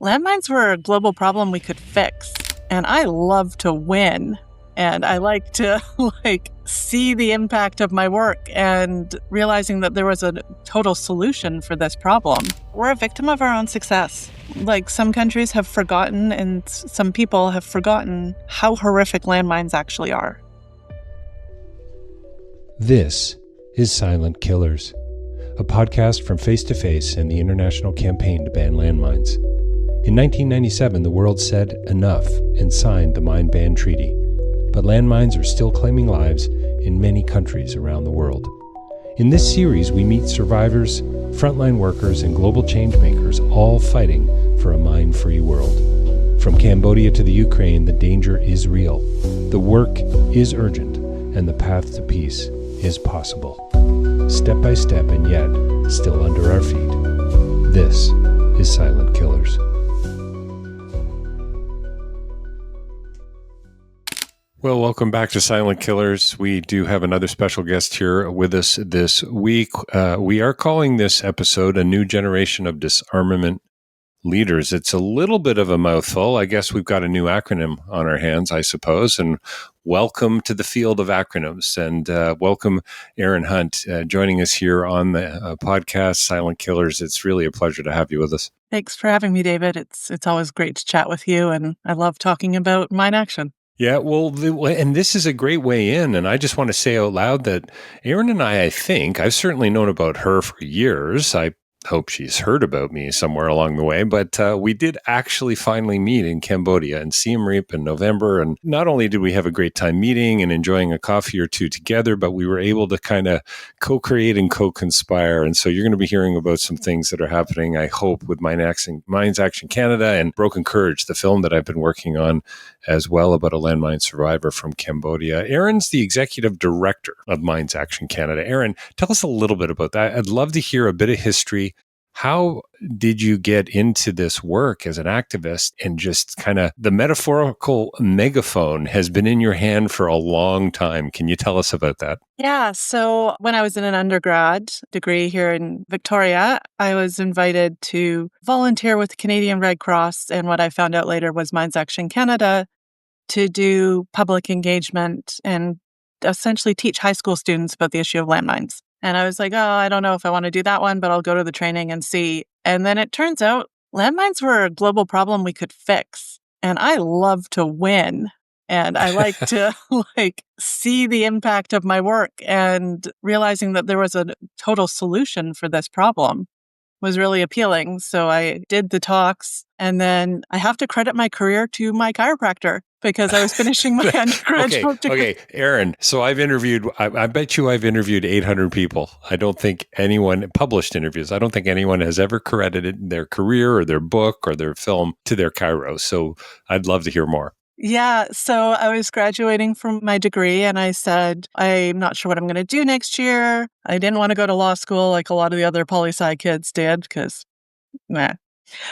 Landmines were a global problem we could fix, and I love to win. And I like to see the impact of my work and realizing that there was a total solution for this problem. We're a victim of our own success. Some countries have forgotten and some people have forgotten how horrific landmines actually are. This is Silent Killers, a podcast from Face to Face and the international campaign to ban landmines. In 1997, the world said enough and signed the Mine Ban Treaty. But landmines are still claiming lives in many countries around the world. In this series, we meet survivors, frontline workers, and global changemakers, all fighting for a mine-free world. From Cambodia to the Ukraine, the danger is real. The work is urgent, and the path to peace is possible. Step by step, and yet still under our feet. This is Silent Killers. Well, welcome back to Silent Killers. We do have another special guest here with us this week. We are calling this episode A New Generation of Disarmament Leaders. It's a little bit of a mouthful. I guess we've got a new acronym on our hands, I suppose. And welcome to the field of acronyms. And welcome, Erin Hunt, joining us here on the podcast, Silent Killers. It's really a pleasure to have you with us. Thanks for having me, David. It's always great to chat with you, and I love talking about mine action. Yeah, well, and this is a great way in, and I just want to say out loud that Erin and I think, I've certainly known about her for years. I hope she's heard about me somewhere along the way, but we did actually finally meet in Cambodia in Siem Reap in November, and not only did we have a great time meeting and enjoying a coffee or two together, but we were able to kind of co-create and co-conspire, and so you're going to be hearing about some things that are happening, I hope, with Mines Action Canada and Broken Courage, the film that I've been working on as well about a landmine survivor from Cambodia. Erin's the executive director of Mines Action Canada. Erin, tell us a little bit about that. I'd love to hear a bit of history. How did you get into this work as an activist, and just kind of the metaphorical megaphone has been in your hand for a long time? Can you tell us about that? Yeah. So when I was in an undergrad degree here in Victoria, I was invited to volunteer with the Canadian Red Cross, and what I found out later was Mines Action Canada, to do public engagement and essentially teach high school students about the issue of landmines. And I was like, oh, I don't know if I want to do that one, but I'll go to the training and see. And then it turns out landmines were a global problem we could fix. And I love to win. And I like to see the impact of my work, and realizing that there was a total solution for this problem was really appealing. So I did the talks, and then I have to credit my career to my chiropractor, because I was finishing my undergraduate degree. Okay, Erin, so I bet you I've interviewed 800 people. I don't think anyone, published interviews, I don't think anyone has ever credited their career or their book or their film to their chiro. So I'd love to hear more. Yeah, so I was graduating from my degree, and I said, I'm not sure what I'm going to do next year. I didn't want to go to law school like a lot of the other poli-sci kids did, because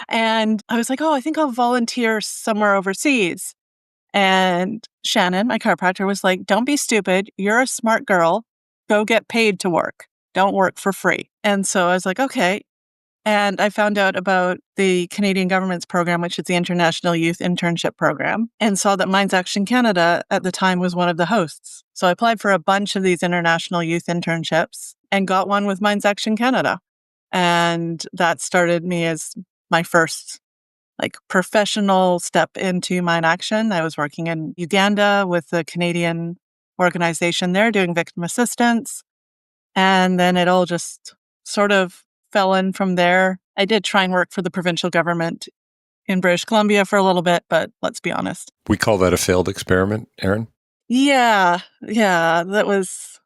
And I was like, I think I'll volunteer somewhere overseas. And Shannon, my chiropractor, was like, don't be stupid. You're a smart girl. Go get paid to work. Don't work for free. And so I was like, okay. And I found out about the Canadian government's program, which is the International Youth Internship Program, and saw that Mines Action Canada at the time was one of the hosts. So I applied for a bunch of these international youth internships and got one with Mines Action Canada. And that started me as my first professional step into mine action. I was working in Uganda with the Canadian organization there doing victim assistance. And then it all just sort of fell in from there. I did try and work for the provincial government in British Columbia for a little bit, but let's be honest. We call that a failed experiment, Erin? Yeah. That was,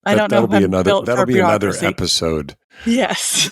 I don't know if I'm built for bureaucracy. That'll be another episode. Yes.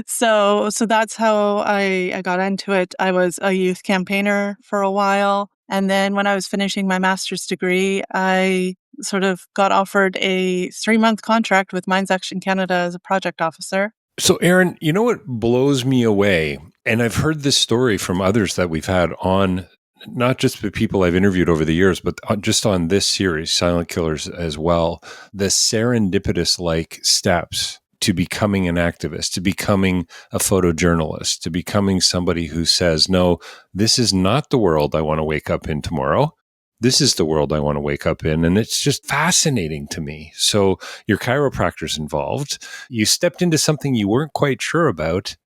So that's how I got into it. I was a youth campaigner for a while. And then when I was finishing my master's degree, I sort of got offered a 3-month contract with Mines Action Canada as a project officer. So, Erin, you know what blows me away? And I've heard this story from others that we've had on, not just the people I've interviewed over the years, but just on this series, Silent Killers as well, the serendipitous-like steps to becoming an activist, to becoming a photojournalist, to becoming somebody who says, no, this is not the world I want to wake up in tomorrow. This is the world I want to wake up in. And it's just fascinating to me. So your chiropractor's involved. You stepped into something you weren't quite sure about.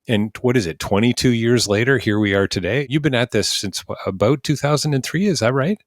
And what is it, 22 years later, here we are today. You've been at this since about 2003, is that right?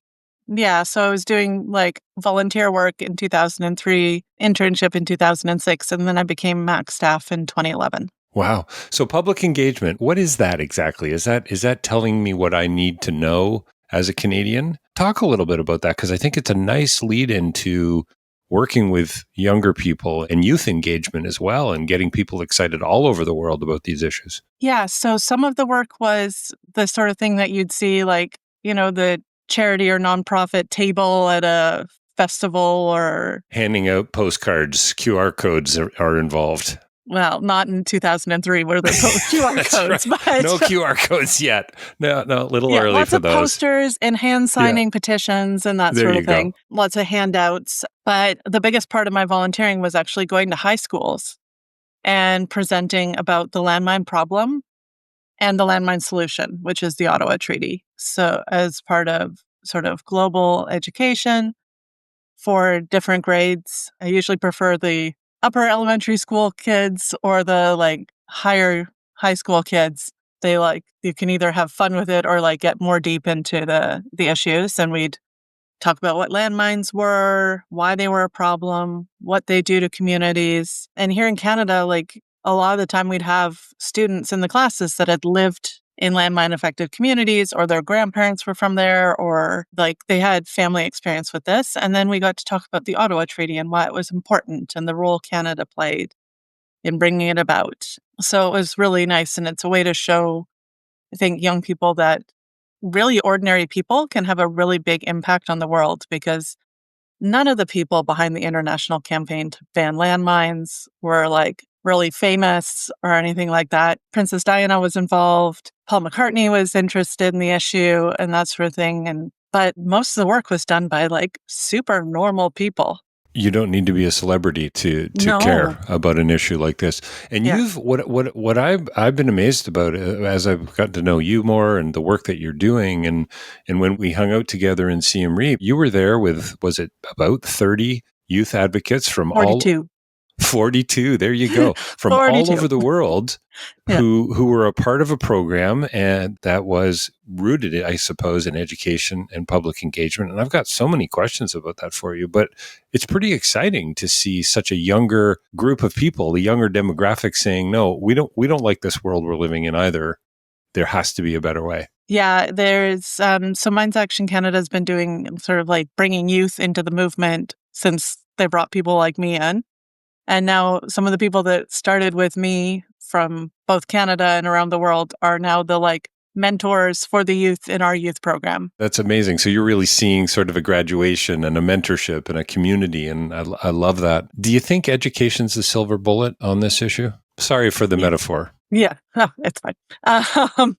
Yeah, so I was doing like volunteer work in 2003, internship in 2006, and then I became MAC staff in 2011. Wow. So public engagement, what is that exactly? Is that telling me what I need to know as a Canadian? Talk a little bit about that, because I think it's a nice lead into working with younger people and youth engagement as well, and getting people excited all over the world about these issues. Yeah, so some of the work was the sort of thing that you'd see, like, the charity or nonprofit table at a festival, or Handing out postcards, QR codes are involved. well, not in 2003 where they put QR That's codes, right. but No QR codes yet. No, a little yeah, early lots for of those. posters and hand signing petitions and that There sort you of thing. go. Lots of handouts. But the biggest part of my volunteering was actually going to high schools and presenting about the landmine problem and the landmine solution, which is the Ottawa Treaty. So, as part of sort of global education for different grades, I usually prefer the upper elementary school kids or the like higher high school kids. They you can either have fun with it or like get more deep into the issues. And we'd talk about what landmines were, why they were a problem, what they do to communities. And here in Canada, like a lot of the time we'd have students in the classes that had lived in landmine affected communities, or their grandparents were from there, or like they had family experience with this. And then we got to talk about the Ottawa Treaty and why it was important and the role Canada played in bringing it about. So it was really nice. And it's a way to show, I think, young people that really ordinary people can have a really big impact on the world, because none of the people behind the international campaign to ban landmines were like really famous or anything like that. Princess Diana was involved. Paul McCartney was interested in the issue and that sort of thing. But most of the work was done by like super normal people. You don't need to be a celebrity to No. care about an issue like this. And Yeah. you've what I've been amazed about as I've gotten to know you more and the work that you're doing, and when we hung out together in Siem Reap, you were there with, was it about 30 youth advocates from 42. 42, there you go, from 42. all over the world, Yeah. who were a part of a program and that was rooted, I suppose, in education and public engagement. And I've got so many questions about that for you, but it's pretty exciting to see such a younger group of people, the younger demographic, saying, no, we don't like this world we're living in either. There has to be a better way. Yeah, there's so Minds Action Canada has been doing sort of like bringing youth into the movement since they brought people like me in. And now some of the people that started with me from both Canada and around the world are now the like mentors for the youth in our youth program. That's amazing. So you're really seeing sort of a graduation and a mentorship and a community. And I love that. Do you think education's the silver bullet on this issue? Sorry for the metaphor. Yeah, it's fine.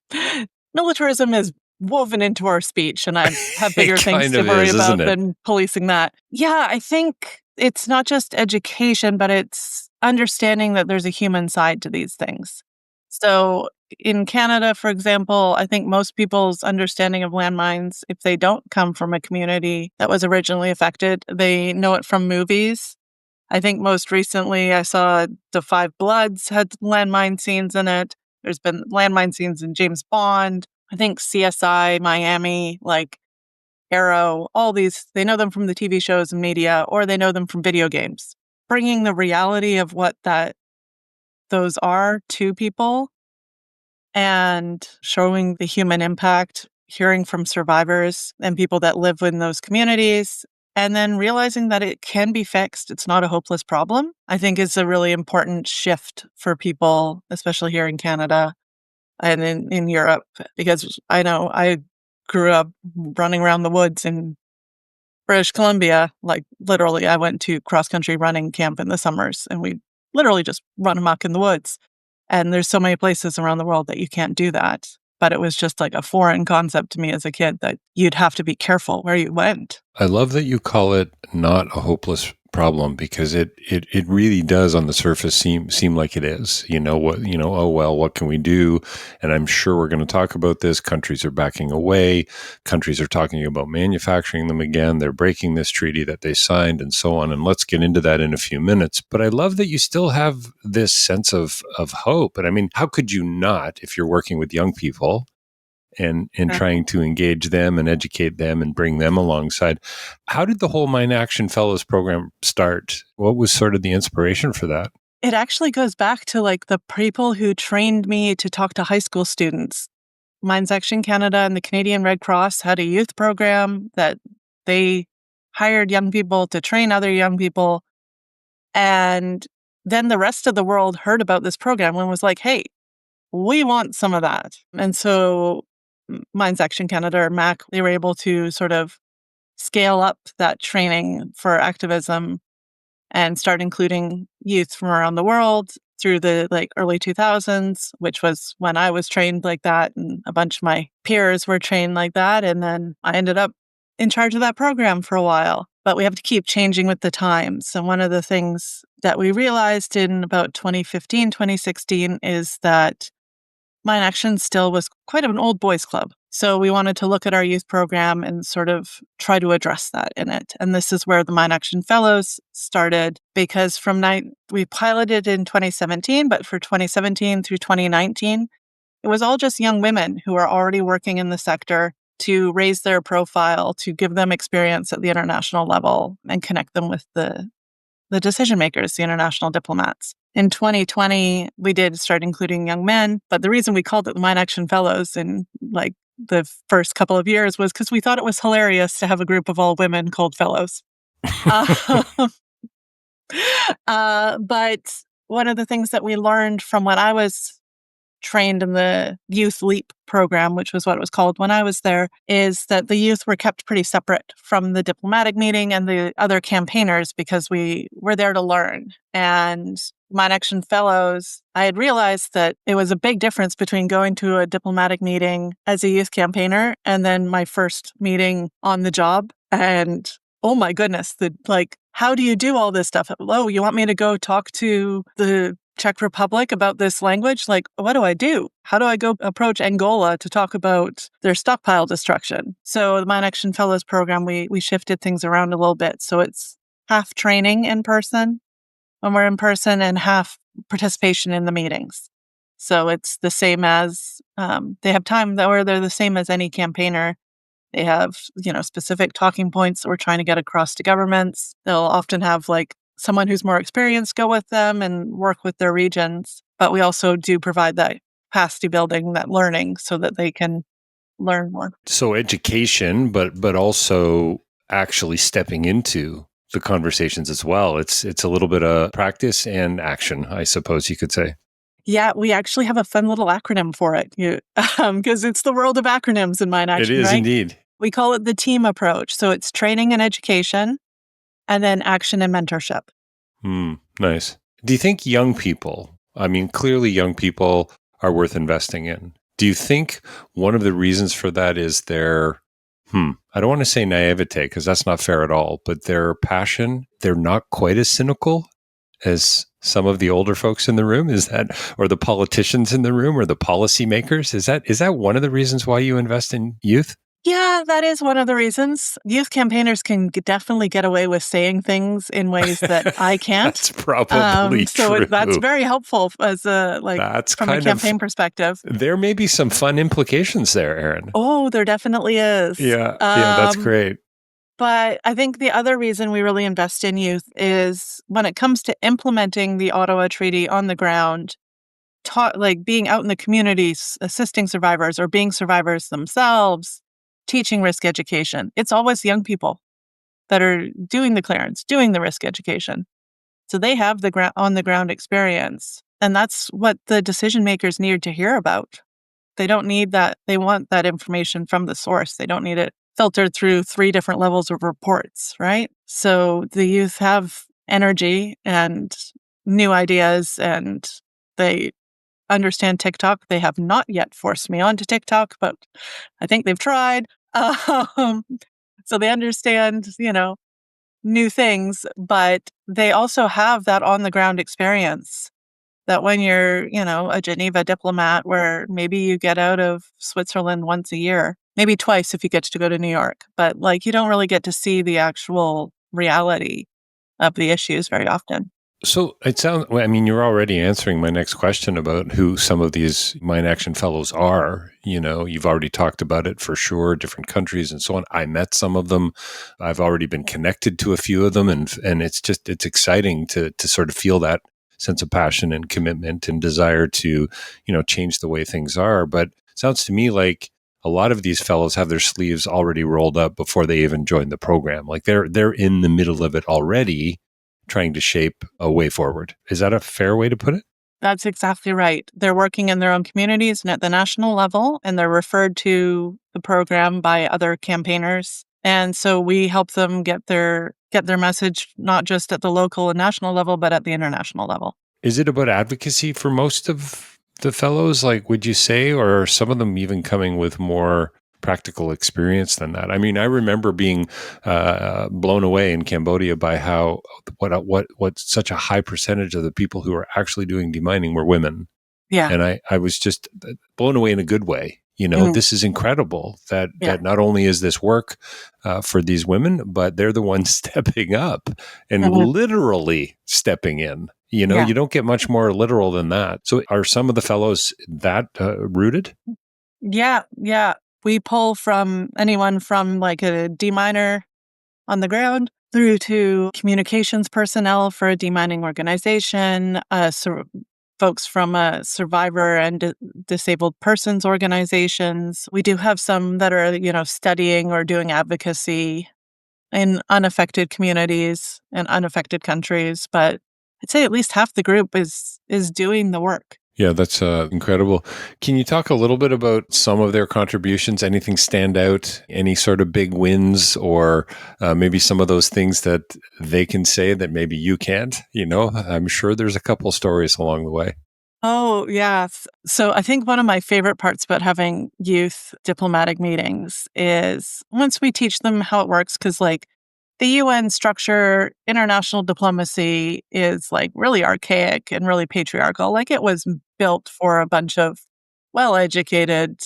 Militarism is woven into our speech, and I have bigger things to worry about than policing that. Yeah, I think it's not just education, but it's understanding that there's a human side to these things. So in Canada, for example, I think most people's understanding of landmines, if they don't come from a community that was originally affected, they know it from movies. I think most recently I saw The Five Bloods had landmine scenes in it. There's been landmine scenes in James Bond. I think CSI, Miami, like Arrow, all these, they know them from the TV shows and media, or they know them from video games. Bringing the reality of what those are to people and showing the human impact, hearing from survivors and people that live in those communities, and then realizing that it can be fixed. It's not a hopeless problem, I think is a really important shift for people, especially here in Canada and in Europe, because I know I grew up running around the woods in British Columbia. Like literally, I went to cross-country running camp in the summers and we literally just run amok in the woods. And there's so many places around the world that you can't do that. But it was just like a foreign concept to me as a kid that you'd have to be careful where you went. I love that you call it not a hopeless problem, because it really does on the surface seem like it is. Oh well, what can we do? And I'm sure we're going to talk about this. Countries are backing away. Countries are talking about manufacturing them again. They're breaking this treaty that they signed, and so on. And let's get into that in a few minutes. But I love that you still have this sense of hope. And I mean, how could you not if you're working with young people and trying to engage them and educate them and bring them alongside? How did the whole Mine Action Fellows program start? What was sort of the inspiration for that? It actually goes back to like the people who trained me to talk to high school students. Mines Action Canada and the Canadian Red Cross had a youth program that they hired young people to train other young people. And then the rest of the world heard about this program and was like, hey, we want some of that. And so Mines Action Canada, or MAC, they were able to sort of scale up that training for activism and start including youth from around the world through the early 2000s, which was when I was trained like that, and a bunch of my peers were trained like that. And then I ended up in charge of that program for a while. But we have to keep changing with the times. And one of the things that we realized in about 2015, 2016 is that Mine Action still was quite an old boys club. So we wanted to look at our youth program and sort of try to address that in it. And this is where the Mine Action Fellows started, because we piloted in 2017, but for 2017 through 2019, it was all just young women who are already working in the sector to raise their profile, to give them experience at the international level and connect them with the decision makers, the international diplomats. In 2020, we did start including young men, but the reason we called it the Mine Action Fellows in the first couple of years was because we thought it was hilarious to have a group of all women called fellows. But one of the things that we learned from when I was trained in the Youth Leap program, which was what it was called when I was there, is that the youth were kept pretty separate from the diplomatic meeting and the other campaigners because we were there to learn. And Mine Action Fellows, I had realized that it was a big difference between going to a diplomatic meeting as a youth campaigner and then my first meeting on the job. And oh my goodness, how do you do all this stuff? Oh, you want me to go talk to the Czech Republic about this language? What do I do? How do I go approach Angola to talk about their stockpile destruction? So the Mine Action Fellows program, we shifted things around a little bit. So it's half training in person when we're in person and half participation in the meetings. So it's the same as, they have time where they're the same as any campaigner. They have, specific talking points that we're trying to get across to governments. They'll often have someone who's more experienced go with them and work with their regions. But we also do provide that capacity building, that learning, so that they can learn more. So education, but also actually stepping into the conversations as well. It's a little bit of practice and action, I suppose you could say. Yeah, we actually have a fun little acronym for it, because it's the world of acronyms in Mine Action, It is, right? indeed. We call it the team approach. So it's training and education, and then action and mentorship. Nice. Do you think young people, clearly young people are worth investing in. Do you think one of the reasons for that is their, I don't want to say naivete because that's not fair at all, but their passion, they're not quite as cynical as some of the older folks in the room? Is that, or the politicians in the room, or the policymakers? Is that one of the reasons why you invest in youth? Yeah, that is one of the reasons. Youth campaigners can definitely get away with saying things in ways that I can't. That's probably so true. That's very helpful as from a campaign perspective. There may be some fun implications there, Erin. Oh, there definitely is. Yeah, that's great. But I think the other reason we really invest in youth is when it comes to implementing the Ottawa Treaty on the ground, being out in the communities, assisting survivors or being survivors themselves, teaching risk education. It's always young people that are doing the clearance, doing the risk education. So they have the on-the-ground experience. And that's what the decision makers need to hear about. They don't need that. They want that information from the source. They don't need it filtered through 3 different levels of reports, right? So the youth have energy and new ideas, and they understand TikTok. They have not yet forced me onto TikTok, but I think they've tried. So they understand, new things, but they also have that on the ground experience that when you're, a Geneva diplomat where maybe you get out of Switzerland once a year, maybe twice if you get to go to New York, but like you don't really get to see the actual reality of the issues very often. So it sounds, I mean, you're already answering my next question about who some of these Mine Action Fellows are. You've already talked about it for sure, different countries and so on. I met some of them. I've already been connected to a few of them. And it's exciting to sort of feel that sense of passion and commitment and desire to, change the way things are. But it sounds to me like a lot of these fellows have their sleeves already rolled up before they even join the program. Like they're in the middle of it already, trying to shape a way forward. Is that a fair way to put it? That's exactly right. They're working in their own communities and at the national level, and they're referred to the program by other campaigners. And so we help them get their message not just at the local and national level, but at the international level. Is it about advocacy for most of the fellows, like, would you say, or are some of them even coming with more practical experience than that? I mean, I remember being blown away in Cambodia by how what such a high percentage of the people who were actually doing demining were women. Yeah. And I was just blown away in a good way. This is incredible that not only is this work for these women, but they're the ones stepping up and literally stepping in. You don't get much more literal than that. So are some of the fellows that rooted? Yeah. We pull from anyone from like a deminer on the ground through to communications personnel for a demining organization, folks from survivor and disabled persons organizations. We do have some that are, studying or doing advocacy in unaffected communities and unaffected countries, but I'd say at least half the group is doing the work. Yeah, that's incredible. Can you talk a little bit about some of their contributions? Anything stand out? Any sort of big wins, or maybe some of those things that they can say that maybe you can't? I'm sure there's a couple stories along the way. Oh, yeah. So I think one of my favorite parts about having youth diplomatic meetings is once we teach them how it works, because like the UN structure, international diplomacy is like really archaic and really patriarchal. Like it was built for a bunch of well-educated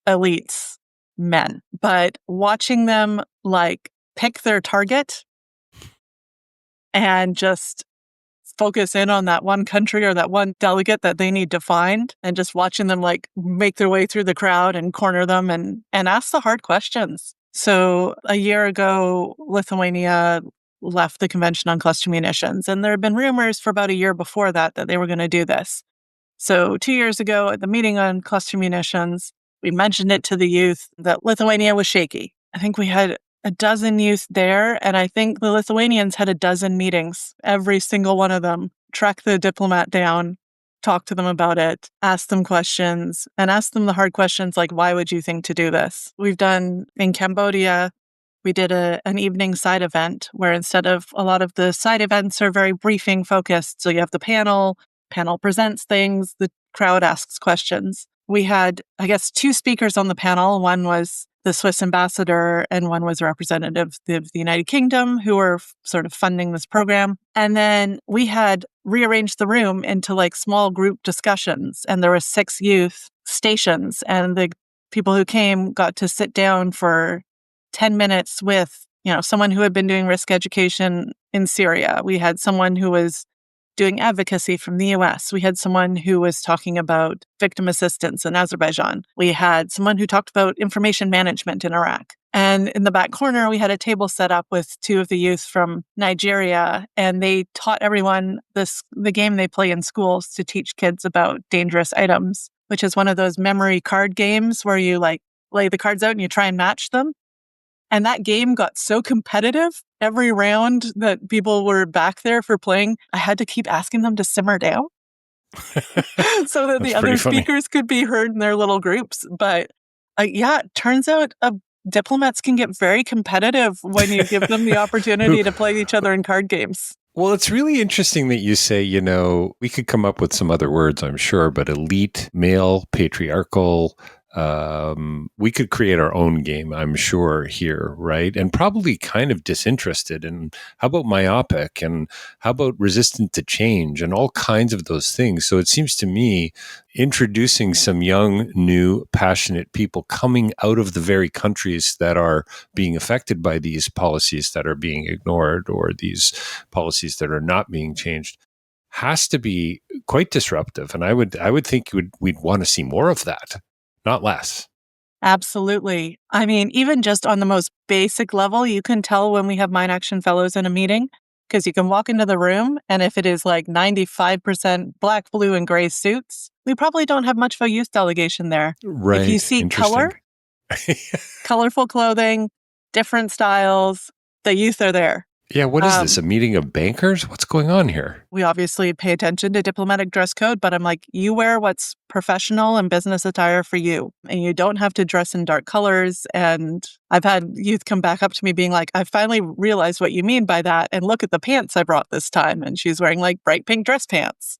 elites, men. But watching them like pick their target and just focus in on that one country or that one delegate that they need to find, and just watching them like make their way through the crowd and corner them and ask the hard questions. So a year ago, Lithuania left the Convention on Cluster Munitions, and there had been rumors for about a year before that they were going to do this. So 2 years ago at the meeting on cluster munitions, we mentioned it to the youth that Lithuania was shaky. I think we had a dozen youth there, and I think the Lithuanians had a dozen meetings. Every single one of them tracked the diplomat down, talked to them about it, asked them questions, and asked them the hard questions like, why would you think to do this? We've done in Cambodia, we did an evening side event where instead of a lot of the side events are very briefing focused. So you have the panel presents things, the crowd asks questions. We had, I guess, 2 speakers on the panel. One was the Swiss ambassador, and one was a representative of the United Kingdom who were sort of funding this program. And then we had rearranged the room into like small group discussions, and there were 6 youth stations, and the people who came got to sit down for 10 minutes with, someone who had been doing risk education in Syria. We had someone who was doing advocacy from the US. We had someone who was talking about victim assistance in Azerbaijan. We had someone who talked about information management in Iraq. And in the back corner, we had a table set up with 2 of the youth from Nigeria, and they taught everyone the game they play in schools to teach kids about dangerous items, which is one of those memory card games where you like lay the cards out and you try and match them. And that game got so competitive, every round that people were back there for playing, I had to keep asking them to simmer down so that the other speakers could be heard in their little groups. But it turns out diplomats can get very competitive when you give them the opportunity to play each other in card games. Well, it's really interesting that you say, we could come up with some other words, I'm sure, but elite, male, patriarchal, we could create our own game, I'm sure, here, right? And probably kind of disinterested. And how about myopic? And how about resistant to change? And all kinds of those things. So it seems to me introducing some young, new, passionate people coming out of the very countries that are being affected by these policies that are being ignored or these policies that are not being changed has to be quite disruptive. And I would think we'd want to see more of that, not less. Absolutely. I mean, even just on the most basic level, you can tell when we have Mine Action Fellows in a meeting because you can walk into the room, and if it is like 95% black, blue, and gray suits, we probably don't have much of a youth delegation there. If you Right. see Interesting. colorful clothing, different styles, the youth are there. Yeah, what is this? A meeting of bankers? What's going on here? We obviously pay attention to diplomatic dress code, but I'm like, you wear what's professional and business attire for you, and you don't have to dress in dark colors. And I've had youth come back up to me being like, I finally realized what you mean by that, and look at the pants I brought this time. And she's wearing like bright pink dress pants.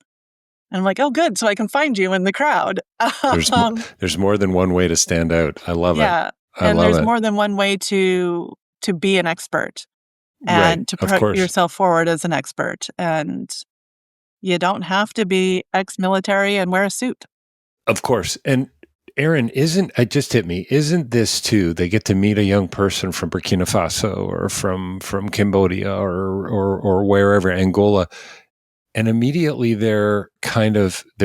And I'm like, oh, good, so I can find you in the crowd. There's more than one way to stand out. I love it. Yeah, I and love there's it. more than one way to be an expert Right. and to Of put course. yourself forward as an expert. And you don't have to be ex-military and wear a suit. Of course. And Erin, it just hit me, isn't this too, they get to meet a young person from Burkina Faso or from Cambodia or wherever, Angola, and immediately they're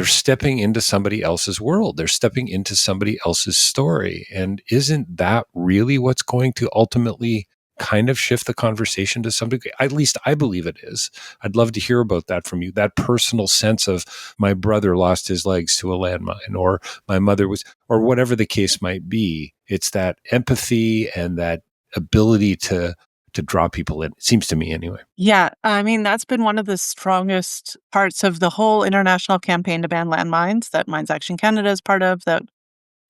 stepping into somebody else's world. They're stepping into somebody else's story. And isn't that really what's going to ultimately kind of shift the conversation to some degree? At least I believe it is. I'd love to hear about that from you. That personal sense of my brother lost his legs to a landmine, or my mother was, or whatever the case might be. It's that empathy and that ability to draw people in, it seems to me anyway. Yeah, I mean, that's been one of the strongest parts of the whole international campaign to ban landmines that Mines Action Canada is part of, that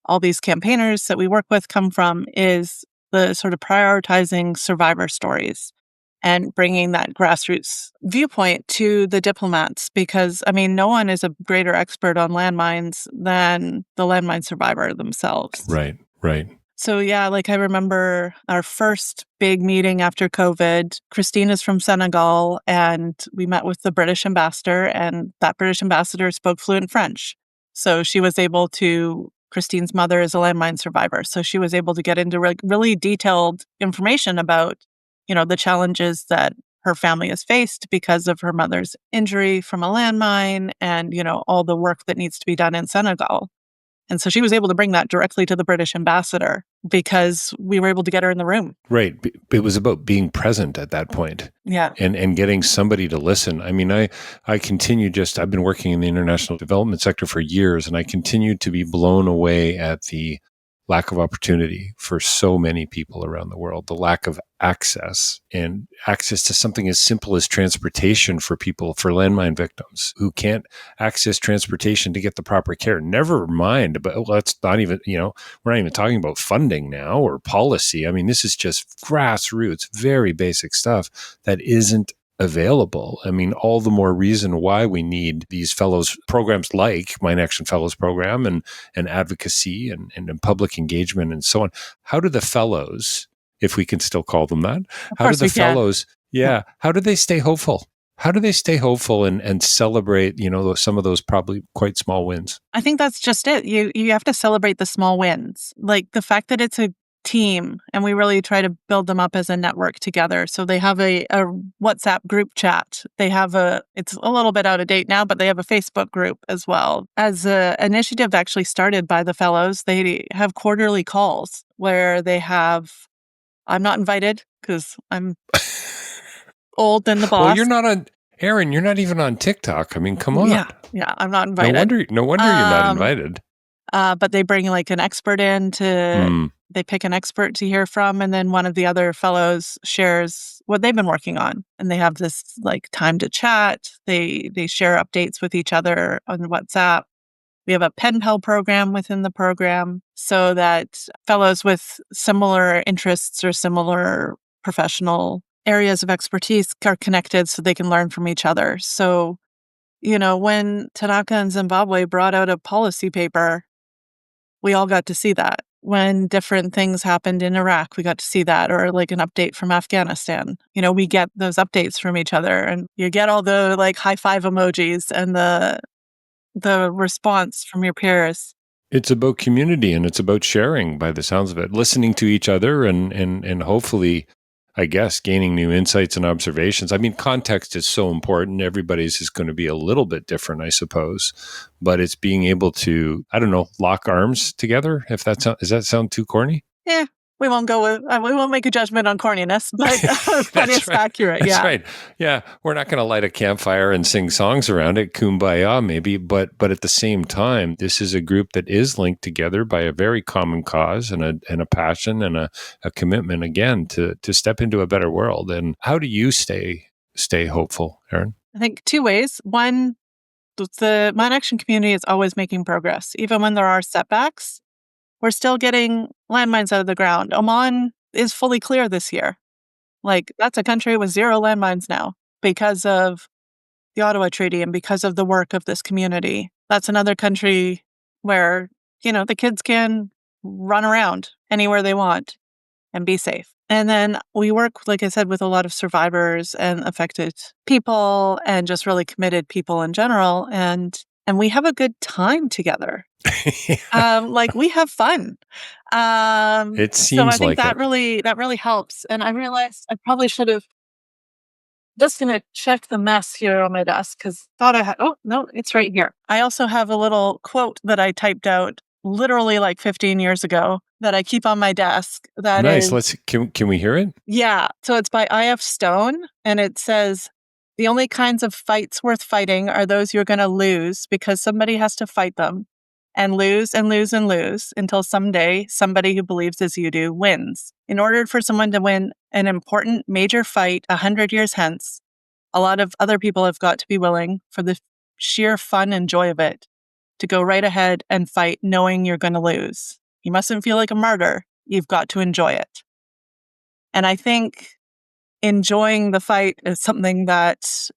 all these campaigners that we work with come from, is the sort of prioritizing survivor stories and bringing that grassroots viewpoint to the diplomats. Because, I mean, no one is a greater expert on landmines than the landmine survivor themselves. Right, right. So, yeah, like I remember our first big meeting after COVID. Christina's from Senegal, and we met with the British ambassador, and that British ambassador spoke fluent French. So she was able to, Christine's mother is a landmine survivor. So she was able to get into really detailed information about, the challenges that her family has faced because of her mother's injury from a landmine and, all the work that needs to be done in Senegal. And so she was able to bring that directly to the British ambassador because we were able to get her in the room. Right. It was about being present at that point. Yeah. And getting somebody to listen. I mean, I continue I've been working in the international development sector for years, and I continue to be blown away at the lack of opportunity for so many people around the world, the lack of access to something as simple as transportation for landmine victims who can't access transportation to get the proper care. Never mind, but let's not even, we're not even talking about funding now or policy. I mean, this is just grassroots, very basic stuff that isn't available. I mean, all the more reason why we need these fellows programs like Mine Action Fellows program and advocacy and public engagement and so on. How do the fellows, if we can still call them that, how do the fellows, how do they stay hopeful? How do they stay hopeful and celebrate, some of those probably quite small wins? I think that's just it. You have to celebrate the small wins. Like the fact that it's a team, and we really try to build them up as a network together. So they have a WhatsApp group chat. They have it's a little bit out of date now, but they have a Facebook group as well. As an initiative actually started by the fellows, they have quarterly calls where they have, I'm not invited because I'm old and the boss. Well, you're not on, Erin, you're not even on TikTok. I mean, come on. Yeah, I'm not invited. No wonder you're not invited. But they bring like an expert in they pick an expert to hear from, and then one of the other fellows shares what they've been working on. And they have this like time to chat. They share updates with each other on WhatsApp. We have a pen pal program within the program so that fellows with similar interests or similar professional areas of expertise are connected so they can learn from each other. So, when Tanaka and Zimbabwe brought out a policy paper, we all got to see that. When different things happened in Iraq, we got to see that, or like an update from Afghanistan. We get those updates from each other, and you get all the like high five emojis and the response from your peers. It's about community, and it's about sharing by the sounds of it, listening to each other and hopefully, I guess, gaining new insights and observations. I mean, context is so important. Everybody's is going to be a little bit different, I suppose, but it's being able to, I don't know, lock arms together. If does that sound too corny? Yeah, we won't make a judgment on corniness, but it's right. accurate. That's Yeah. right. Yeah, we're not going to light a campfire and sing songs around it, kumbaya maybe, but at the same time, this is a group that is linked together by a very common cause and a passion and a commitment again to step into a better world. And how do you stay hopeful, Erin? I think two ways. One, the Mine Action community is always making progress, even when there are setbacks. We're still getting landmines out of the ground. Oman is fully clear this year. Like, that's a country with 0 landmines now because of the Ottawa Treaty and because of the work of this community. That's another country where, the kids can run around anywhere they want and be safe. And then we work, like I said, with a lot of survivors and affected people and just really committed people in general. And we have a good time together. Like, we have fun. It So I seems think like that it. really helps. And I realized I probably should have just gonna check the mess here on my desk because thought I had. Oh no, it's right here. I also have a little quote that I typed out literally like 15 years ago that I keep on my desk. That Nice. is, Can we hear it? yeah. So it's by I.F. Stone, and it says, "The only kinds of fights worth fighting are those you're going to lose because somebody has to fight them, and lose and lose and lose until someday somebody who believes as you do wins. In order for someone to win an important major fight 100 years hence, a lot of other people have got to be willing, for the sheer fun and joy of it, to go right ahead and fight knowing you're going to lose. You mustn't feel like a martyr. You've got to enjoy it." And I think enjoying the fight is something that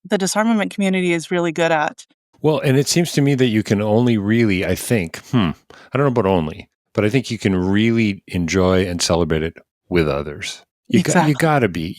the disarmament community is really good at. Well, and it seems to me that you can only really, I think, I don't know about only, but I think you can really enjoy and celebrate it with others. You Exactly. gotta be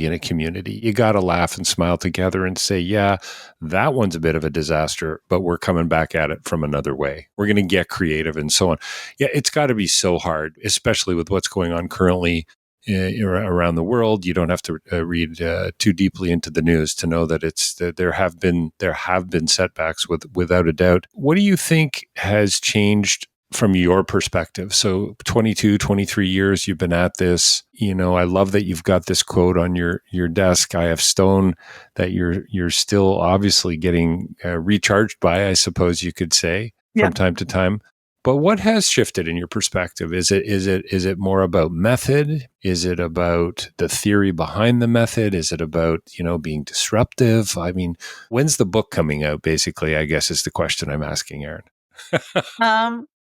in a community. You gotta laugh and smile together and say, yeah, that one's a bit of a disaster, but we're coming back at it from another way. We're going to get creative and so on. Yeah, it's got to be so hard, especially with what's going on currently around the world. You don't have to read too deeply into the news to know that there have been setbacks without a doubt. What do you think has changed from your perspective? So 22, 23 years you've been at this. I love that you've got this quote on your desk, I.F. Stone, that you're still obviously getting recharged by, I suppose you could say, from time to time. But what has shifted in your perspective? Is it more about method? Is it about the theory behind the method? Is it about, being disruptive? I mean, when's the book coming out, basically, I guess is the question I'm asking, Erin.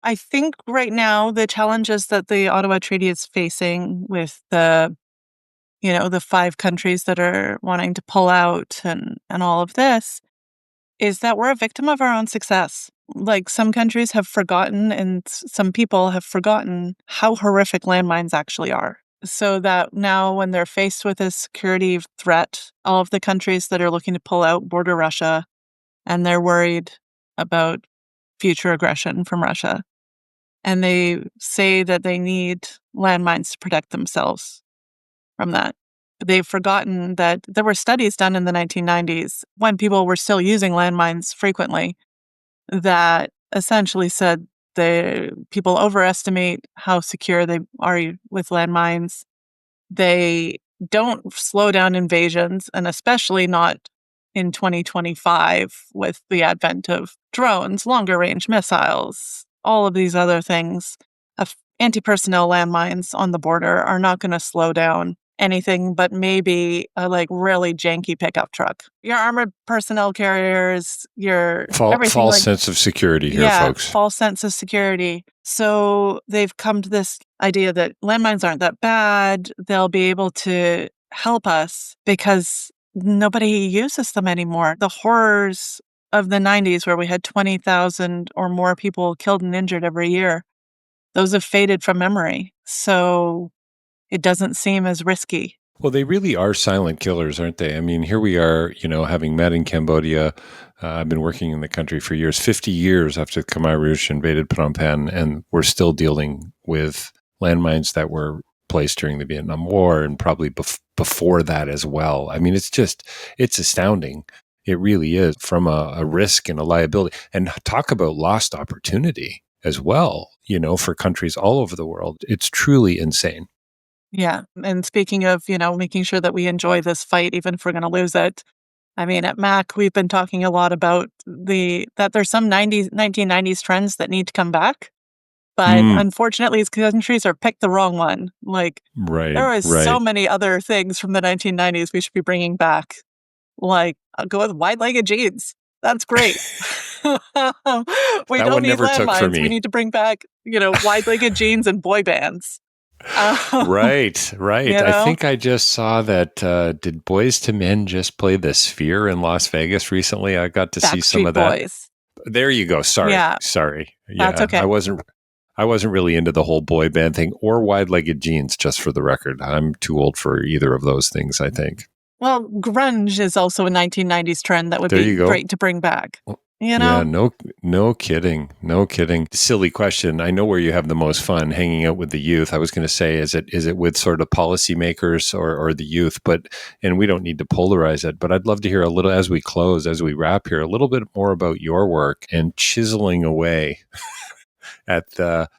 I think right now the challenges that the Ottawa Treaty is facing with the 5 countries that are wanting to pull out and all of this is that we're a victim of our own success. Like, some countries have forgotten and some people have forgotten how horrific landmines actually are. So that now when they're faced with a security threat, all of the countries that are looking to pull out border Russia, and they're worried about future aggression from Russia. And they say that they need landmines to protect themselves from that. They've forgotten that there were studies done in the 1990s when people were still using landmines frequently that essentially said the people overestimate how secure they are with landmines. They don't slow down invasions, and especially not in 2025 with the advent of drones, longer range missiles, all of these other things. Anti-personnel landmines on the border are not going to slow down anything but maybe a really janky pickup truck. Your armored personnel carriers, your everything false sense of security here, folks. False sense of security. So they've come to this idea that landmines aren't that bad. They'll be able to help us because nobody uses them anymore. The horrors of the 90s where we had 20,000 or more people killed and injured every year, those have faded from memory. So it doesn't seem as risky. Well, they really are silent killers, aren't they? I mean, here we are, having met in Cambodia. I've been working in the country for years, 50 years after the Khmer Rouge invaded Phnom Penh, and we're still dealing with landmines that were placed during the Vietnam War and probably before that as well. I mean, it's astounding. It really is, from a risk and a liability. And talk about lost opportunity as well, for countries all over the world. It's truly insane. Yeah. And speaking of, making sure that we enjoy this fight, even if we're going to lose it. I mean, at MAC, we've been talking a lot about that there's some 1990s trends that need to come back. But unfortunately, these countries are picked the wrong one. Like, there are so many other things from the 1990s we should be bringing back. Like, I'll go with wide-legged jeans. That's great. We That don't one need never took for landmines. me. We need to bring back, wide-legged jeans and boy bands. Right. I think I just saw that. Did Boys to Men just play the Sphere in Las Vegas recently? I got to see some of that. Boys. There you go. Sorry. Yeah. Yeah, that's okay. I wasn't really into the whole boy band thing or wide-legged jeans, just for the record. I'm too old for either of those things, I think. Well, grunge is also a 1990s trend that would There be you go. great to bring back. Yeah, no kidding. Silly question. I know where you have the most fun, hanging out with the youth. I was going to say, is it with sort of policymakers or the youth? And we don't need to polarize it, but I'd love to hear a little, as we wrap here, a little bit more about your work and chiseling away at the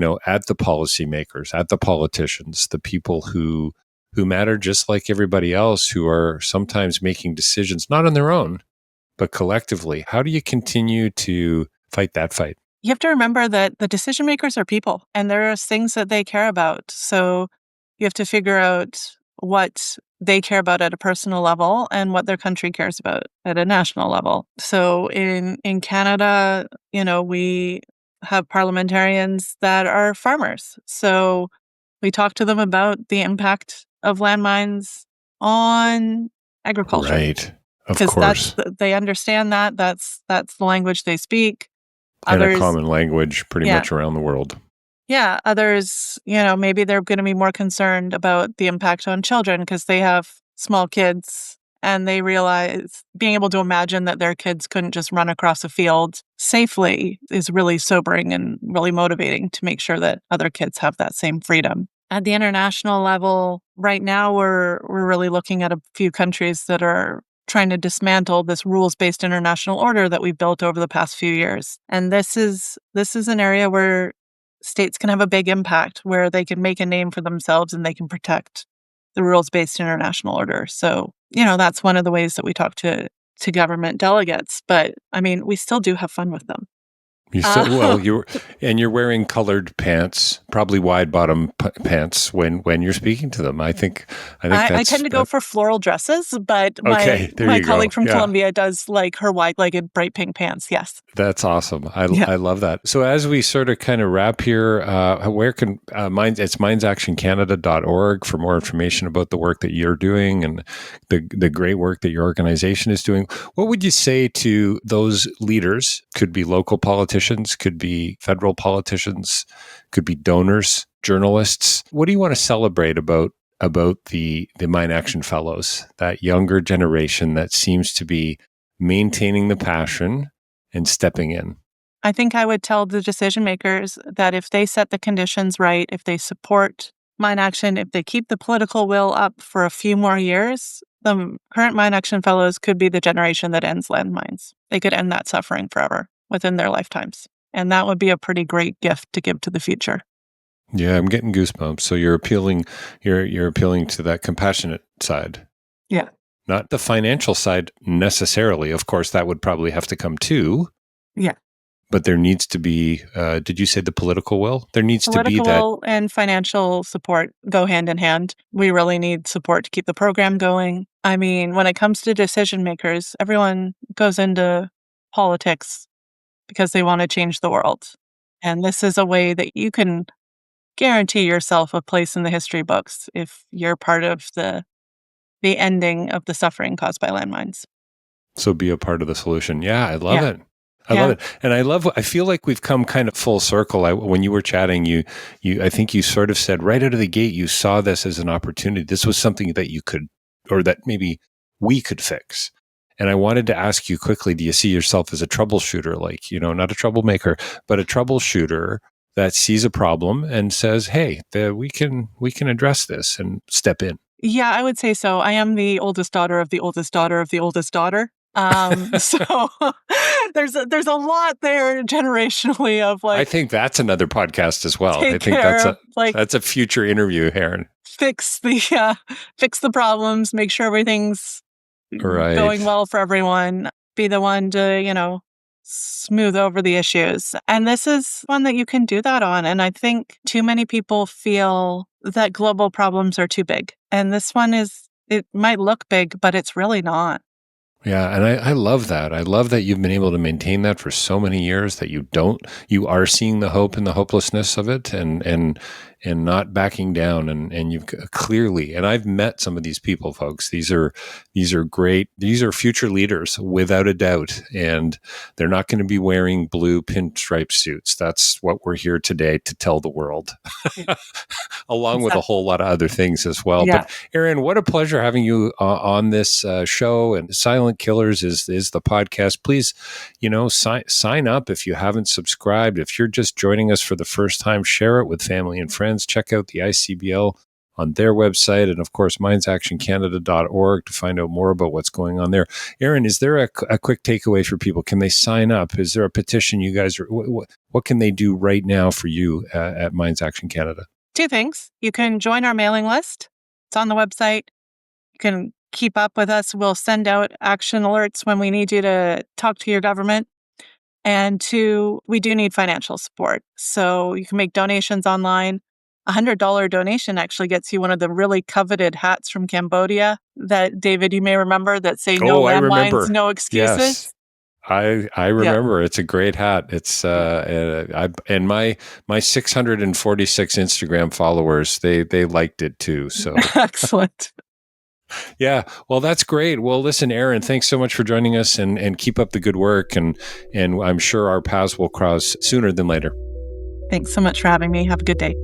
policymakers, at the politicians, the people who matter just like everybody else, who are sometimes making decisions not on their own, but collectively. How do you continue to fight that fight? You have to remember that the decision makers are people, and there are things that they care about. So you have to figure out what they care about at a personal level and what their country cares about at a national level. So in Canada, we have parliamentarians that are farmers. So we talk to them about the impact of landmines on agriculture. Right. Of course. They understand that. That's the language they speak. Others, and a common language pretty much around the world. Yeah. Others, maybe they're going to be more concerned about the impact on children because they have small kids and they realize being able to imagine that their kids couldn't just run across a field safely is really sobering and really motivating to make sure that other kids have that same freedom. At the international level, right now, we're really looking at a few countries that are trying to dismantle this rules-based international order that we've built over the past few years. And this is an area where states can have a big impact, where they can make a name for themselves and they can protect the rules-based international order. So, that's one of the ways that we talk to government delegates. But, I mean, we still do have fun with them. You said, you're wearing colored pants, probably wide bottom pants when you're speaking to them. I think I tend to go for floral dresses, but my colleague from Colombia does like her wide-legged bright pink pants. Yes. That's awesome. I love that. So as we sort of kind of wrap here, where can it's mindsactioncanada.org for more information about the work that you're doing and the great work that your organization is doing. What would you say to those leaders? Could be local politicians, could be federal politicians, could be donors, journalists. What do you want to celebrate about the Mine Action Fellows, that younger generation that seems to be maintaining the passion and stepping in? I think I would tell the decision makers that if they set the conditions right, if they support Mine Action, if they keep the political will up for a few more years, the current Mine Action Fellows could be the generation that ends landmines. They could end that suffering forever within their lifetimes. And that would be a pretty great gift to give to the future. Yeah, I'm getting goosebumps. So you're appealing to that compassionate side. Yeah. Not the financial side necessarily. Of course, that would probably have to come too. Yeah. But there needs to be, did you say the political will? There needs to be that. Political will and financial support go hand in hand. We really need support to keep the program going. I mean, when it comes to decision makers, everyone goes into politics because they want to change the world. And this is a way that you can guarantee yourself a place in the history books if you're part of the ending of the suffering caused by landmines. So be a part of the solution. Yeah, I love Yeah. it. I love Yeah. it. And I feel like we've come kind of full circle. When you were chatting, I think you sort of said right out of the gate, you saw this as an opportunity. This was something that you could, or that maybe we could fix. And I wanted to ask you quickly, do you see yourself as a troubleshooter? Like, not a troublemaker, but a troubleshooter that sees a problem and says, hey, we can address this and step in. Yeah, I would say so. I am the oldest daughter of the oldest daughter of the oldest daughter. So there's a lot there generationally of I like think that's another podcast as well. I take think care of like that's a future interview, Erin. fix the problems, make sure everything's Right. going well for everyone, be the one to, smooth over the issues. And this is one that you can do that on. And I think too many people feel that global problems are too big. And this one it might look big, but it's really not. Yeah, and I love that. I love that you've been able to maintain that for so many years, that you are seeing the hope and the hopelessness of it, and not backing down, and you've clearly, and I've met some of these people, folks. These are great. These are future leaders without a doubt, and they're not going to be wearing blue pinstripe suits. That's what we're here today to tell the world. Along with a whole lot of other things as well. Yeah. But Erin, what a pleasure having you on this show. And Silent Killers is the podcast. Please, sign up if you haven't subscribed. If you're just joining us for the first time, share it with family and friends. Check out the ICBL on their website, and of course minesactioncanada.org to find out more about what's going on there. Erin, is there a quick takeaway for people? Can they sign up? Is there a petition you guys are, what can they do right now for you at Mines Action Canada? Two things. You can join our mailing list. It's on the website. You can keep up with us. We'll send out action alerts when we need you to talk to your government. And two, we do need financial support. So you can make donations online. $100 donation actually gets you one of the really coveted hats from Cambodia that, David, you may remember, that say no Oh, I landmines, remember. no excuses. Yes. I remember. Yeah. It's a great hat. It's and my 646 Instagram followers, they liked it too. So excellent. Yeah, well, that's great. Well, listen, Erin, thanks so much for joining us, and keep up the good work, and I'm sure our paths will cross sooner than later. Thanks so much for having me. Have a good day.